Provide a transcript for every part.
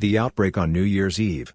The outbreak on New Year's Eve.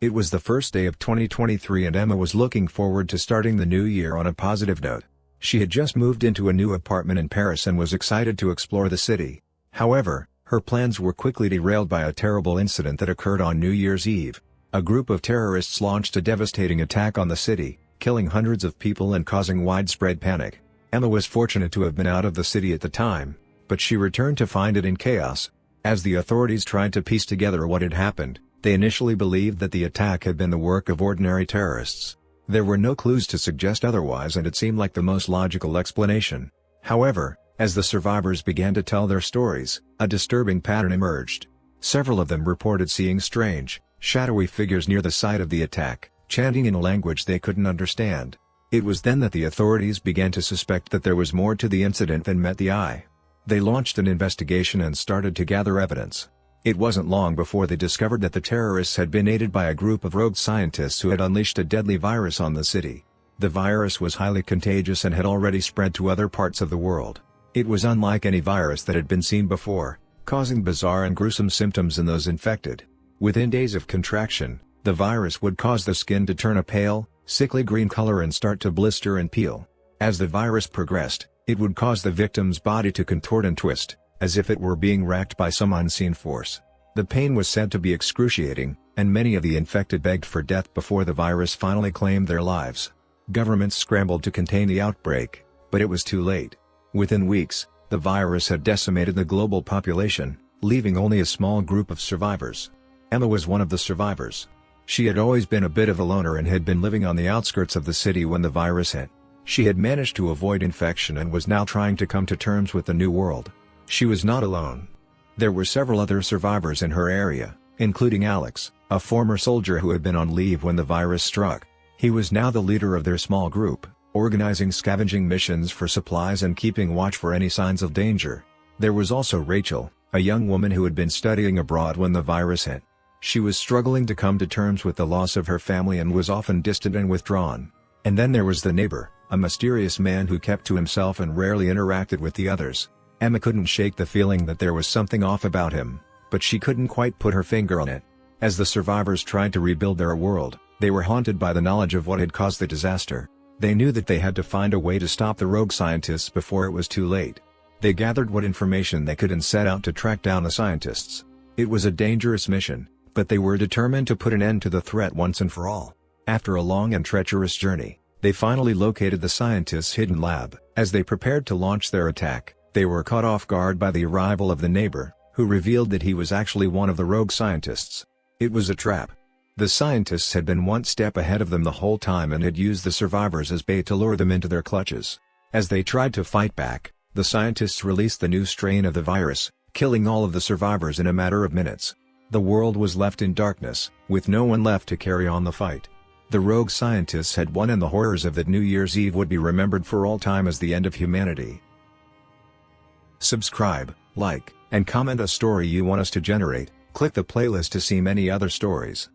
It was the first day of 2023 and Emma was looking forward to starting the new year on a positive note. She had just moved into a new apartment in Paris and was excited to explore the city. However, her plans were quickly derailed by a terrible incident that occurred on New Year's Eve. A group of terrorists launched a devastating attack on the city, killing hundreds of people and causing widespread panic. Emma was fortunate to have been out of the city at the time, but she returned to find it in chaos. As the authorities tried to piece together what had happened, they initially believed that the attack had been the work of ordinary terrorists. There were no clues to suggest otherwise and it seemed like the most logical explanation. However, as the survivors began to tell their stories, a disturbing pattern emerged. Several of them reported seeing strange, shadowy figures near the site of the attack, chanting in a language they couldn't understand. It was then that the authorities began to suspect that there was more to the incident than met the eye. They launched an investigation and started to gather evidence. It wasn't long before they discovered that the terrorists had been aided by a group of rogue scientists who had unleashed a deadly virus on the city. The virus was highly contagious and had already spread to other parts of the world. It was unlike any virus that had been seen before, causing bizarre and gruesome symptoms in those infected. Within days of contraction, the virus would cause the skin to turn a pale, sickly green color and start to blister and peel. As the virus progressed, it would cause the victim's body to contort and twist, as if it were being racked by some unseen force. The pain was said to be excruciating, and many of the infected begged for death before the virus finally claimed their lives. Governments scrambled to contain the outbreak, but it was too late. Within weeks, the virus had decimated the global population, leaving only a small group of survivors. Emma was one of the survivors. She had always been a bit of a loner and had been living on the outskirts of the city when the virus hit. She had managed to avoid infection and was now trying to come to terms with the new world. She was not alone. There were several other survivors in her area, including Alex, a former soldier who had been on leave when the virus struck. He was now the leader of their small group, organizing scavenging missions for supplies and keeping watch for any signs of danger. There was also Rachel, a young woman who had been studying abroad when the virus hit. She was struggling to come to terms with the loss of her family and was often distant and withdrawn. And then there was the neighbor, a mysterious man who kept to himself and rarely interacted with the others. Emma couldn't shake the feeling that there was something off about him, but she couldn't quite put her finger on it. As the survivors tried to rebuild their world, they were haunted by the knowledge of what had caused the disaster. They knew that they had to find a way to stop the rogue scientists before it was too late. They gathered what information they could and set out to track down the scientists. It was a dangerous mission, but they were determined to put an end to the threat once and for all. After a long and treacherous journey, they finally located the scientists' hidden lab. As they prepared to launch their attack, they were caught off guard by the arrival of the neighbor, who revealed that he was actually one of the rogue scientists. It was a trap. The scientists had been one step ahead of them the whole time and had used the survivors as bait to lure them into their clutches. As they tried to fight back, the scientists released the new strain of the virus, killing all of the survivors in a matter of minutes. The world was left in darkness, with no one left to carry on the fight. The rogue scientists had won and the horrors of that New Year's Eve would be remembered for all time as the end of humanity. Subscribe, like, and comment a story you want us to generate. Click the playlist to see many other stories.